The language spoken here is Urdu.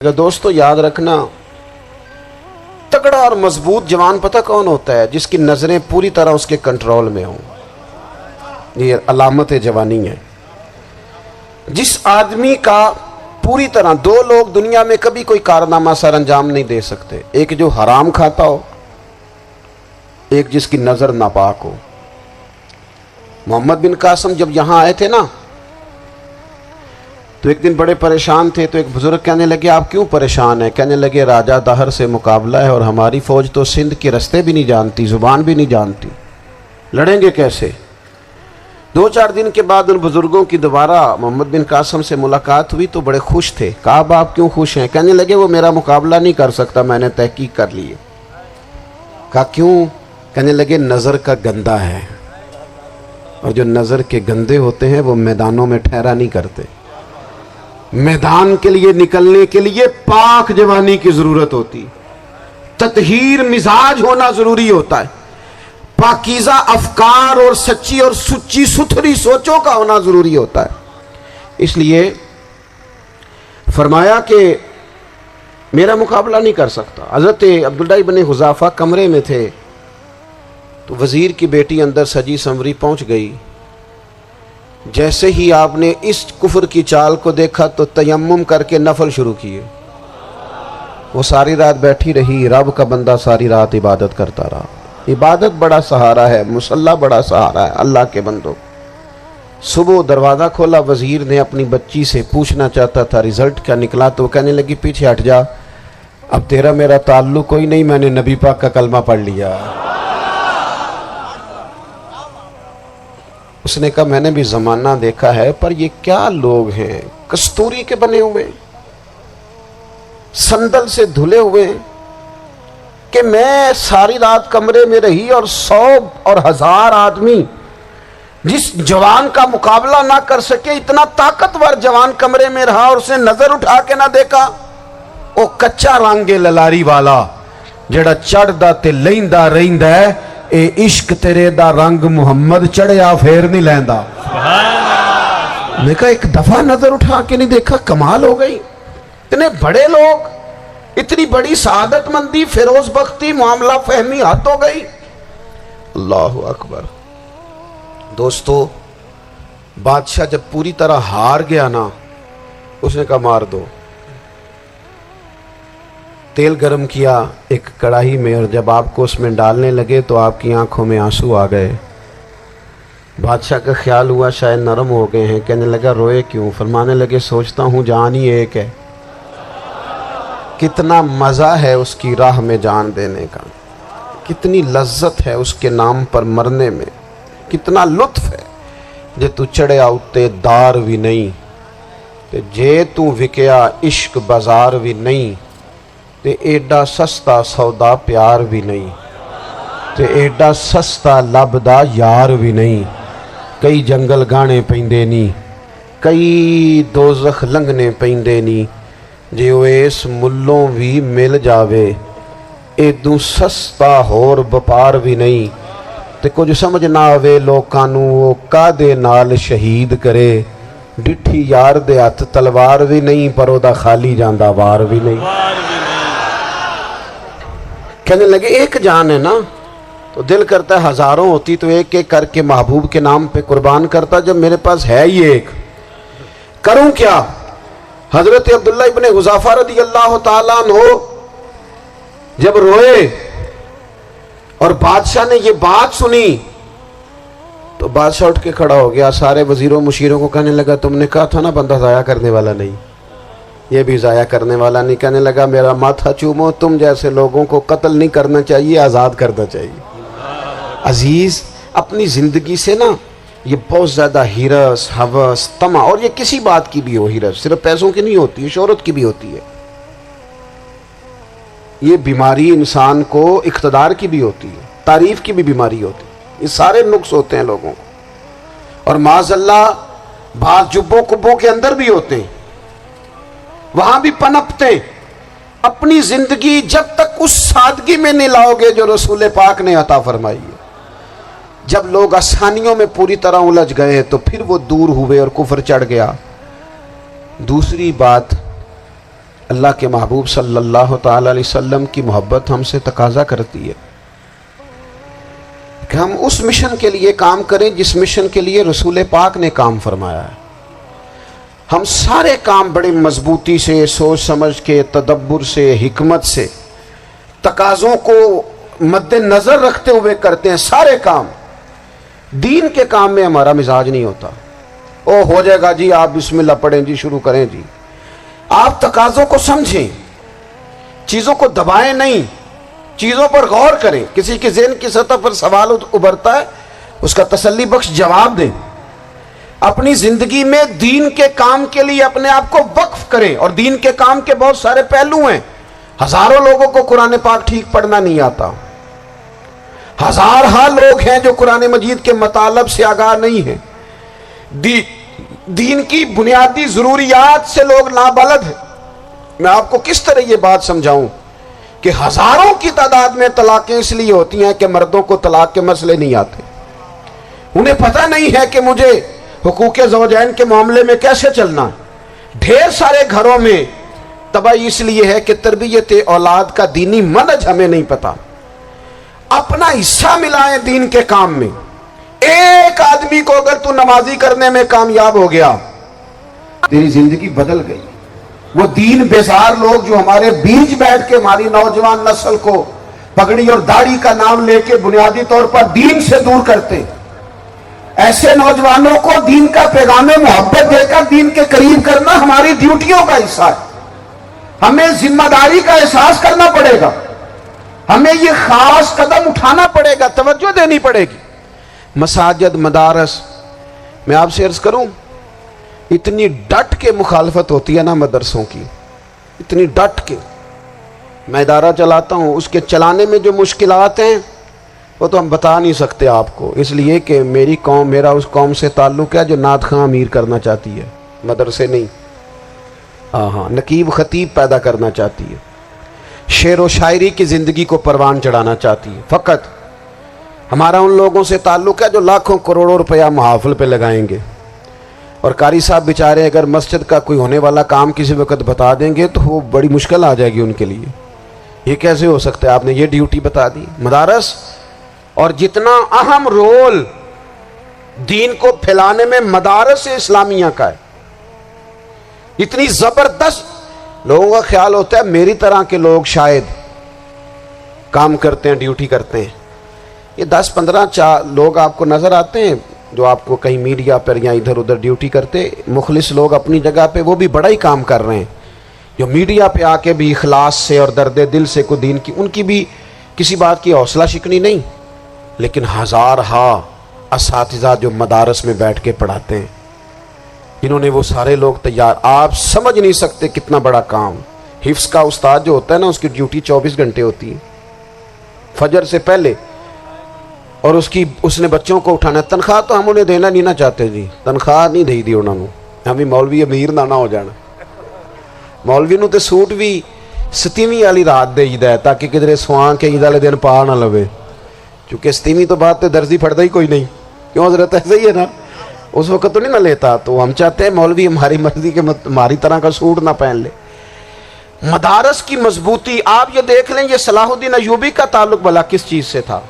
دوستو یاد رکھنا، تگڑا اور مضبوط جوان پتہ کون ہوتا ہے؟ جس کی نظریں پوری طرح اس کے کنٹرول میں ہوں۔ یہ علامت جوانی ہے۔ جس آدمی کا پوری طرح، دو لوگ دنیا میں کبھی کوئی کارنامہ سر انجام نہیں دے سکتے، ایک جو حرام کھاتا ہو، ایک جس کی نظر ناپاک ہو۔ محمد بن قاسم جب یہاں آئے تھے نا، تو ایک دن بڑے پریشان تھے، تو ایک بزرگ کہنے لگے آپ کیوں پریشان ہیں؟ کہنے لگے راجہ دہر سے مقابلہ ہے اور ہماری فوج تو سندھ کے رستے بھی نہیں جانتی، زبان بھی نہیں جانتی، لڑیں گے کیسے؟ دو چار دن کے بعد ان بزرگوں کی دوبارہ محمد بن قاسم سے ملاقات ہوئی تو بڑے خوش تھے۔ کہا آپ کیوں خوش ہیں؟ کہنے لگے وہ میرا مقابلہ نہیں کر سکتا، میں نے تحقیق کر لی ہے۔ کہا کیوں؟ کہنے لگے نظر کا گندہ ہے، اور جو نظر کے گندے ہوتے ہیں وہ میدانوں میں ٹھہرا نہیں کرتے۔ میدان کے لیے نکلنے کے لیے پاک جوانی کی ضرورت ہوتی، تطہیر مزاج ہونا ضروری ہوتا ہے، پاکیزہ افکار اور سچی اور سچی ستھری سوچوں کا ہونا ضروری ہوتا ہے۔ اس لیے فرمایا کہ میرا مقابلہ نہیں کر سکتا۔ حضرت عبداللہ ابن حذافہ کمرے میں تھے، تو وزیر کی بیٹی اندر سجی سنوری پہنچ گئی۔ جیسے ہی آپ نے اس کفر کی چال کو دیکھا تو تیمم کر کے نفل شروع کیے۔ وہ ساری رات بیٹھی رہی، رب کا بندہ ساری رات عبادت کرتا رہا۔ عبادت بڑا سہارا ہے، مصلی بڑا سہارا ہے اللہ کے بندوں۔ صبح دروازہ کھولا، وزیر نے اپنی بچی سے پوچھنا چاہتا تھا رزلٹ کیا نکلا، تو وہ کہنے لگی پیچھے ہٹ جا، اب تیرا میرا تعلق کوئی نہیں، میں نے نبی پاک کا کلمہ پڑھ لیا۔ اس نے کہا میں نے بھی زمانہ دیکھا ہے، پر یہ کیا لوگ ہیں، کستوری کے بنے ہوئے، سندل سے دھلے ہوئے، کہ میں ساری رات کمرے میں رہی اور 100 اور 1000 آدمی جس جوان کا مقابلہ نہ کر سکے، اتنا طاقتور جوان کمرے میں رہا اور اس نے نظر اٹھا کے نہ دیکھا۔ او کچا رنگ للاری والا جڑا چڑھدا تے لیندا رہندا ہے، اے عشق تیرے دا رنگ محمد چڑھیا پھر نہیں لیندا۔ میں کہا ایک دفعہ نظر اٹھا کے نہیں دیکھا، کمال ہو گئی۔ اتنے بڑے لوگ، اتنی بڑی سعادت مندی، فیروز بختی، معاملہ فہمی حد ہو گئی۔ اللہ اکبر۔ دوستو بادشاہ جب پوری طرح ہار گیا نا، اس نے کہا مار دو۔ تیل گرم کیا ایک کڑاہی میں، اور جب آپ کو اس میں ڈالنے لگے تو آپ کی آنکھوں میں آنسو آ گئے۔ بادشاہ کا خیال ہوا شاید نرم ہو گئے ہیں، کہنے لگا روئے کیوں؟ فرمانے لگے سوچتا ہوں جان ہی ایک ہے، کتنا مزہ ہے اس کی راہ میں جان دینے کا، کتنی لذت ہے اس کے نام پر مرنے میں، کتنا لطف ہے۔ جے تو چڑھیا اتے دار بھی نہیں، تے جے تو وکیا عشق بازار بھی نہیں، تے ایڈا سستا سودا پیار بھی نہیں، تے ایڈا سستا لبدا یار بھی نہیں۔ کئی جنگل گانے پیندے نہیں، کئی دوزخ لنگنے پیندے نہیں، جے وہ اس ملوں بھی مل جاوے، ایدوں سستا ہور بپار بھی نہیں۔ تے کچھ سمجھ نہ آوے لوکانوں وہ کادے نال شہید کرے، ڈٹھی یار دے ہاتھ تلوار بھی نہیں، پر او دا خالی جاندہ وار بھی نہیں۔ کہنے لگے ایک جان ہے نا، تو دل کرتا ہے ہزاروں ہوتی تو ایک ایک کر کے محبوب کے نام پہ قربان کرتا، جب میرے پاس ہے ہی ایک، کروں کیا؟ حضرت عبداللہ ابن حذافہ رضی اللہ تعالیٰ عنہ جب روئے اور بادشاہ نے یہ بات سنی، تو بادشاہ اٹھ کے کھڑا ہو گیا، سارے وزیروں مشیروں کو کہنے لگا تم نے کہا تھا نا بندہ ضائع کرنے والا نہیں، یہ بھی ضائع کرنے والا نہیں۔ کہنے لگا میرا ماتھا چومو، تم جیسے لوگوں کو قتل نہیں کرنا چاہیے، آزاد کرنا چاہیے۔ عزیز اپنی زندگی سے نا یہ بہت زیادہ ہرس، ہوس، طمع، اور یہ کسی بات کی بھی ہو، ہرس صرف پیسوں کی نہیں ہوتی ہے، شہرت کی بھی ہوتی ہے، یہ بیماری انسان کو اقتدار کی بھی ہوتی ہے، تعریف کی بھی بیماری ہوتی ہے، یہ سارے نقص ہوتے ہیں لوگوں کو، اور معاذ اللہ بعض جبوں کبوں کے اندر بھی ہوتے ہیں، وہاں بھی پنپتے۔ اپنی زندگی جب تک اس سادگی میں نہیں لاؤ گے جو رسول پاک نے عطا فرمائی ہے، جب لوگ آسانیوں میں پوری طرح الجھ گئے تو پھر وہ دور ہوئے اور کفر چڑھ گیا۔ دوسری بات اللہ کے محبوب صلی اللہ تعالی علیہ وسلم کی محبت ہم سے تقاضا کرتی ہے کہ ہم اس مشن کے لیے کام کریں جس مشن کے لیے رسول پاک نے کام فرمایا ہے۔ ہم سارے کام بڑے مضبوطی سے، سوچ سمجھ کے، تدبر سے، حکمت سے، تقاضوں کو مد نظر رکھتے ہوئے کرتے ہیں سارے کام۔ دین کے کام میں ہمارا مزاج نہیں ہوتا، او ہو جائے گا جی، آپ بسم اللہ پڑھیں جی، شروع کریں جی۔ آپ تقاضوں کو سمجھیں، چیزوں کو دبائیں نہیں، چیزوں پر غور کریں۔ کسی کے ذہن کی سطح پر سوال ابھرتا ہے، اس کا تسلی بخش جواب دیں۔ اپنی زندگی میں دین کے کام کے لیے اپنے آپ کو وقف کریں، اور دین کے کام کے بہت سارے پہلو ہیں۔ ہزاروں لوگوں کو قرآن پاک ٹھیک پڑھنا نہیں آتا، ہزارہ لوگ ہیں جو قرآن مجید کے مطالب سے آگاہ نہیں ہیں، دین کی بنیادی ضروریات سے لوگ نابلد ہیں۔ میں آپ کو کس طرح یہ بات سمجھاؤں کہ ہزاروں کی تعداد میں طلاقیں اس لیے ہوتی ہیں کہ مردوں کو طلاق کے مسئلے نہیں آتے، انہیں پتہ نہیں ہے کہ مجھے حقوق زوجین کے معاملے میں کیسے چلنا ہے۔ ڈھیر سارے گھروں میں تباہی اس لیے ہے کہ تربیت اولاد کا دینی منہج ہمیں نہیں پتا۔ اپنا حصہ ملائیں دین کے کام میں۔ ایک آدمی کو اگر تو نمازی کرنے میں کامیاب ہو گیا، تیری زندگی بدل گئی۔ وہ دین بیزار لوگ جو ہمارے بیچ بیٹھ کے ہماری نوجوان نسل کو پگڑی اور داڑھی کا نام لے کے بنیادی طور پر دین سے دور کرتے، ایسے نوجوانوں کو دین کا پیغام محبت دے کر دین کے قریب کرنا ہماری ڈیوٹیوں کا حصہ ہے۔ ہمیں ذمہ داری کا احساس کرنا پڑے گا، ہمیں یہ خاص قدم اٹھانا پڑے گا، توجہ دینی پڑے گی۔ مساجد، مدارس، میں آپ سے عرض کروں، اتنی ڈٹ کے مخالفت ہوتی ہے نا مدرسوں کی، اتنی ڈٹ کے۔ میں ادارہ چلاتا ہوں، اس کے چلانے میں جو مشکلات ہیں وہ تو ہم بتا نہیں سکتے آپ کو، اس لیے کہ میری قوم، میرا اس قوم سے تعلق ہے جو نعت خواں امیر کرنا چاہتی ہے، مدرسے نہیں۔ ہاں، نقیب خطیب پیدا کرنا چاہتی ہے، شعر و شاعری کی زندگی کو پروان چڑھانا چاہتی ہے۔ فقط ہمارا ان لوگوں سے تعلق ہے جو لاکھوں کروڑوں روپیہ محافل پہ لگائیں گے، اور قاری صاحب بیچارے اگر مسجد کا کوئی ہونے والا کام کسی وقت بتا دیں گے تو وہ بڑی مشکل آ جائے گی ان کے لیے۔ یہ کیسے ہو سکتا ہے، آپ نے یہ ڈیوٹی بتا دی۔ مدارس اور جتنا اہم رول دین کو پھیلانے میں مدارس اسلامیہ کا ہے، اتنی زبردست، لوگوں کا خیال ہوتا ہے میری طرح کے لوگ شاید کام کرتے ہیں، ڈیوٹی کرتے ہیں۔ یہ 10-15 لوگ آپ کو نظر آتے ہیں جو آپ کو کہیں میڈیا پر یا ادھر ادھر ڈیوٹی کرتے، مخلص لوگ اپنی جگہ پہ، وہ بھی بڑا ہی کام کر رہے ہیں، جو میڈیا پہ آ کے بھی اخلاص سے اور درد دل سے کو دین کی، ان کی بھی کسی بات کی حوصلہ شکنی نہیں۔ لیکن ہزارہ اساتذہ جو مدارس میں بیٹھ کے پڑھاتے ہیں، انہوں نے وہ سارے لوگ تیار، آپ سمجھ نہیں سکتے کتنا بڑا کام۔ حفظ کا استاد جو ہوتا ہے نا، اس کی ڈیوٹی 24 گھنٹے ہوتی ہے، فجر سے پہلے، اور اس نے بچوں کو اٹھانا ہے۔ تنخواہ تو ہم انہیں دینا نہیں نہ چاہتے جی، تنخواہ نہیں دئی دی انہوں نے، ہمیں مولوی امیر نہ ہو جانا۔ مولوی نو تے سوٹ بھی 27ویں والی رات دے ہے تاکہ کدھر سوان کے عید والے دن پا نہ لوے، چونکہ 27ویں تو بعد تے درزی پھڑتا ہی کوئی نہیں، کیوں حضرت ایسا ہی ہے نا، اس وقت تو نہیں نہ لیتا۔ تو ہم چاہتے ہیں مولوی ہماری مرضی کے ہماری طرح کا سوٹ نہ پہن لے۔ مدارس کی مضبوطی آپ یہ دیکھ لیں، یہ صلاح الدین ایوبی کا تعلق بھلا کس چیز سے تھا؟